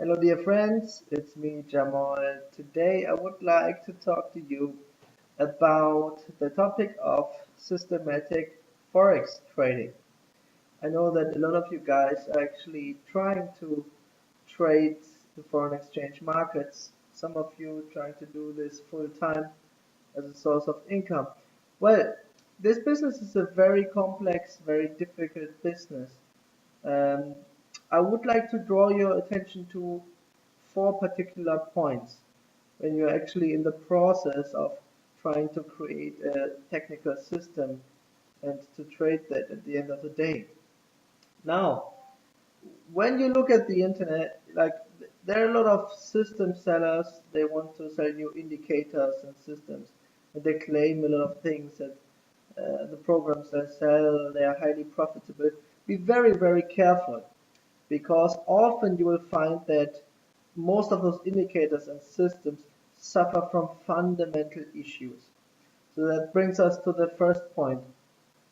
Hello, dear friends. It's me, Jamal. Today, I would like to talk to you about the topic of systematic forex trading. I know that a lot of you guys are actually trying to trade the foreign exchange markets. Some of you trying to do this full time as a source of income. Well, this business is a very complex, very difficult business. Um, I would like to draw your attention to four particular points when you're actually in the process of trying to create a technical system and to trade that at the end of the day. Now, when you look at the internet, like there are a lot of system sellers, they want to sell you indicators and systems, and they claim a lot of things that the programs they sell, they are highly profitable. Be very, very careful because often you will find that most of those indicators and systems suffer from fundamental issues. So that brings us to the first point.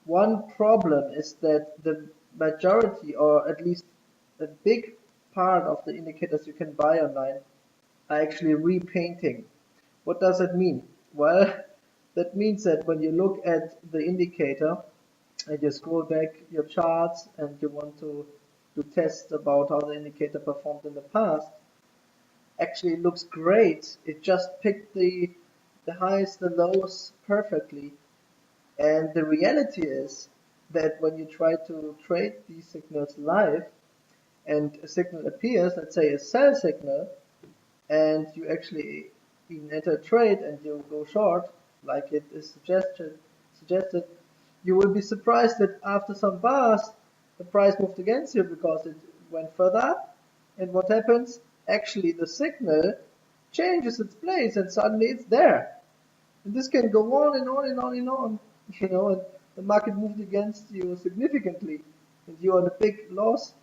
One problem is that the majority, or at least a big part of the indicators you can buy online, are actually repainting. What does that mean? Well, that means that when you look at the indicator and you scroll back your charts and you want to do tests about how the indicator performed in the past, actually it looks great. It just picked the highs, the lows perfectly. And the reality is that when you try to trade these signals live and a signal appears, let's say a sell signal, and you actually even enter a trade and you go short, like it is suggested, you will be surprised that after some bars, the price moved against you because it went further up. And what happens? Actually, the signal changes its place and suddenly it's there. And this can go on and on and on and on, and the market moved against you significantly, and you're on a big loss,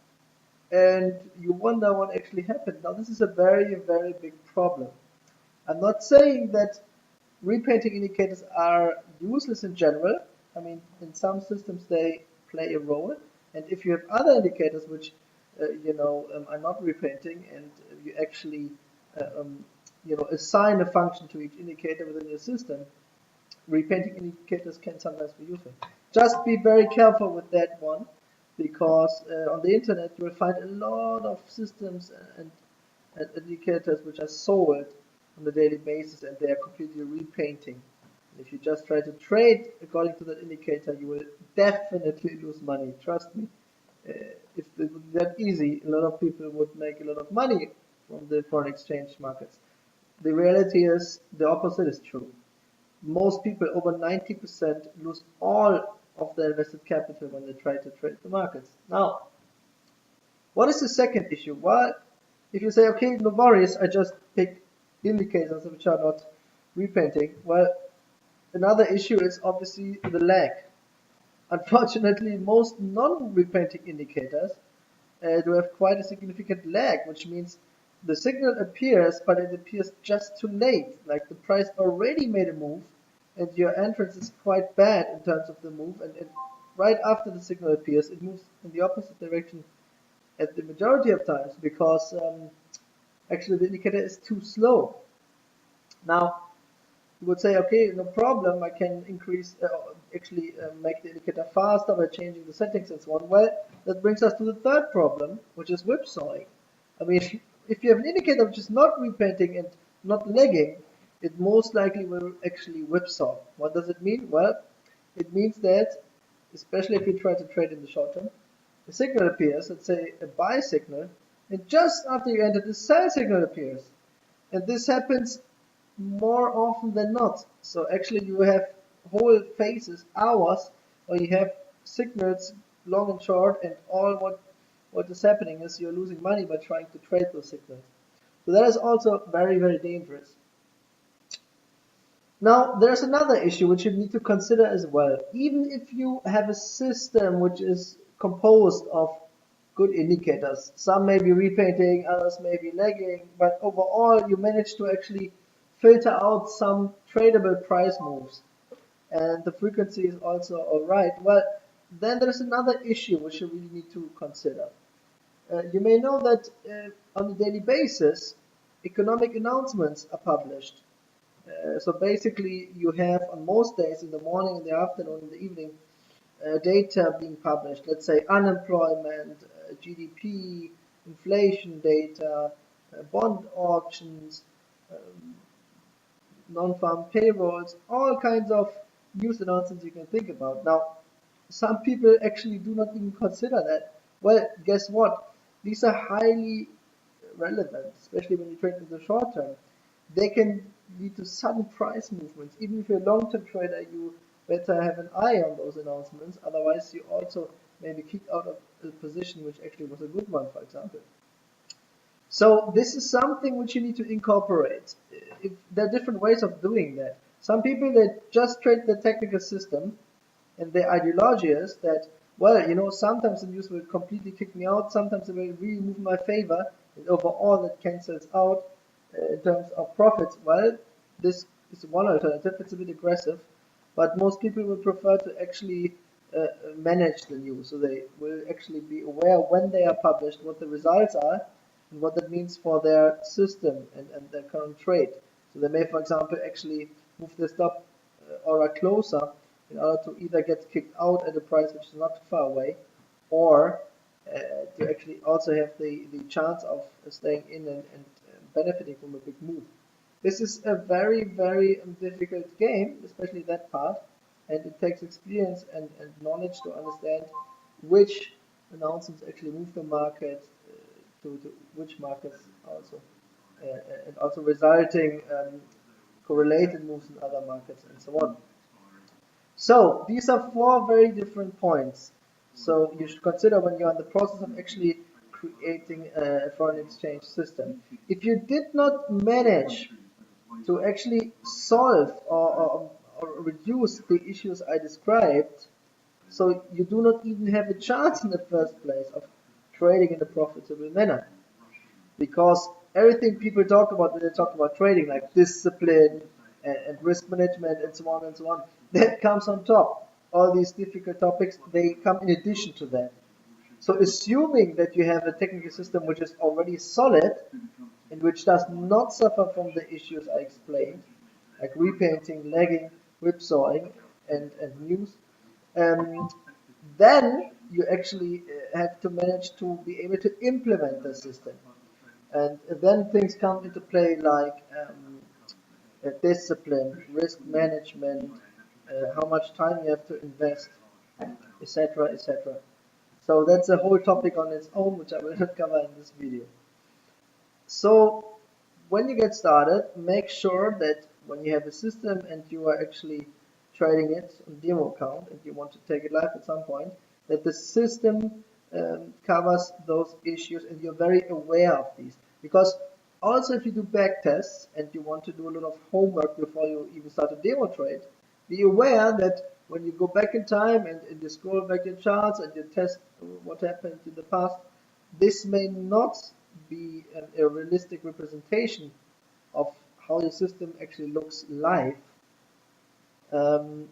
and you wonder what actually happened. Now, this is a very, very big problem. I'm not saying that repainting indicators are useless in general. I mean, in some systems they play a role, and if you have other indicators which, are not repainting, and you actually, assign a function to each indicator within your system, repainting indicators can sometimes be useful. Just be very careful with that one, because on the internet you will find a lot of systems and indicators which are sold on a daily basis, and they are completely repainting. And if you just try to trade according to that indicator, you will definitely lose money. Trust me. If it would be that easy, a lot of people would make a lot of money from the foreign exchange markets. The reality is the opposite is true. Most people, over 90%, lose all of their invested capital when they try to trade the markets. Now, what is the second issue? Well, if you say, okay, no worries, I just pick indicators which are not repainting. Well, another issue is obviously the lag. Unfortunately, most non-repainting indicators do have quite a significant lag, which means the signal appears, but it appears just too late. Like the price already made a move, and your entrance is quite bad in terms of the move, and right after the signal appears, it moves in the opposite direction at the majority of times because actually the indicator is too slow. Now, you would say, okay, no problem, I can make the indicator faster by changing the settings and so on. Well, that brings us to the third problem, which is whipsawing. I mean, if you have an indicator which is not repainting and not lagging, it most likely will actually whipsaw. What does it mean? Well, it means that, especially if you try to trade in the short term, a signal appears, let's say a buy signal, and just after you enter, the sell signal appears. And this happens more often than not. So actually you have whole phases, hours, where you have signals long and short, and all what is happening is you're losing money by trying to trade those signals. So that is also very, very dangerous. Now, there's another issue which you need to consider as well. Even if you have a system which is composed of good indicators, some may be repainting, others may be lagging, but overall you manage to actually filter out some tradable price moves, and the frequency is also alright. Well, then there's another issue which you really need to consider. You may know that on a daily basis, economic announcements are published. So basically, you have on most days in the morning, in the afternoon, in the evening, data being published. Let's say unemployment, GDP, inflation data, bond auctions, um, non-farm payrolls, all kinds of news announcements you can think about. Now, some people actually do not even consider that. Well, guess what? These are highly relevant, especially when you trade in the short term. They can lead to sudden price movements. Even if you're a long-term trader, you better have an eye on those announcements. Otherwise, you also may be kicked out of a position which actually was a good one, for example. So this is something which you need to incorporate. There are different ways of doing that. Some people that just trade the technical system, and their ideology is that, well, sometimes the news will completely kick me out, sometimes it will really move in my favor, and overall it cancels out in terms of profits. Well, this is one alternative. It's a bit aggressive, but most people will prefer to actually manage the news. So they will actually be aware when they are published, what the results are, and what that means for their system and their current trade. So they may, for example, actually move the stop order closer in order to either get kicked out at a price which is not far away, or to actually also have the chance of staying in and benefiting from a big move. This is a very, very difficult game, especially that part, and it takes experience and knowledge to understand which announcements actually move the market to which markets also, and also resulting correlated moves in other markets and so on. So these are four very different points. So you should consider when you're in the process of actually creating a foreign exchange system. If you did not manage to actually solve or reduce the issues I described, so you do not even have a chance in the first place of trading in a profitable manner. Because everything people talk about when they talk about trading, like discipline and risk management and so on and so on, that comes on top. All these difficult topics, they come in addition to that. So assuming that you have a technical system which is already solid and which does not suffer from the issues I explained, like repainting, lagging, whipsawing, and news, um, then you actually have to manage to be able to implement the system. And then things come into play like discipline, risk management, how much time you have to invest, etc., etc. So that's a whole topic on its own, which I will not cover in this video. So when you get started, make sure that when you have a system and you are actually trading it on demo account and you want to take it live at some point, that the system covers those issues and you're very aware of these. Because also if you do back tests and you want to do a lot of homework before you even start a demo trade, be aware that when you go back in time and you scroll back your charts and you test what happened in the past, this may not be a realistic representation of how the system actually looks live. Um,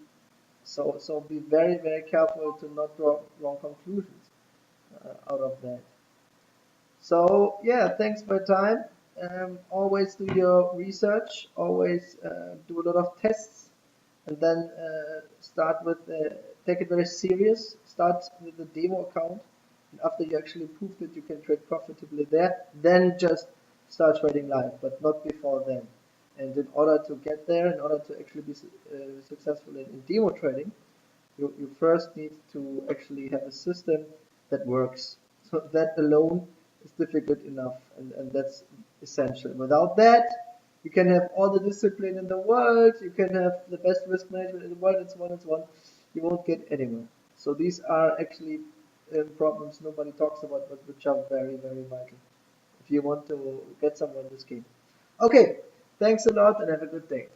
so be very, very careful to not draw wrong conclusions out of that. So yeah, thanks for your time. Always do your research. Always do a lot of tests, and then start with take it very serious. Start with the demo account, and after you actually prove that you can trade profitably there, then just start trading live, but not before then. And in order to get there, in order to actually be successful in demo trading, you first need to actually have a system that works. So that alone is difficult enough, and that's essential. Without that, you can have all the discipline in the world, you can have the best risk management in the world, and so on and so on. You won't get anywhere. So these are actually problems nobody talks about, but which are very, very vital if you want to get somewhere in this game. Okay, thanks a lot and have a good day.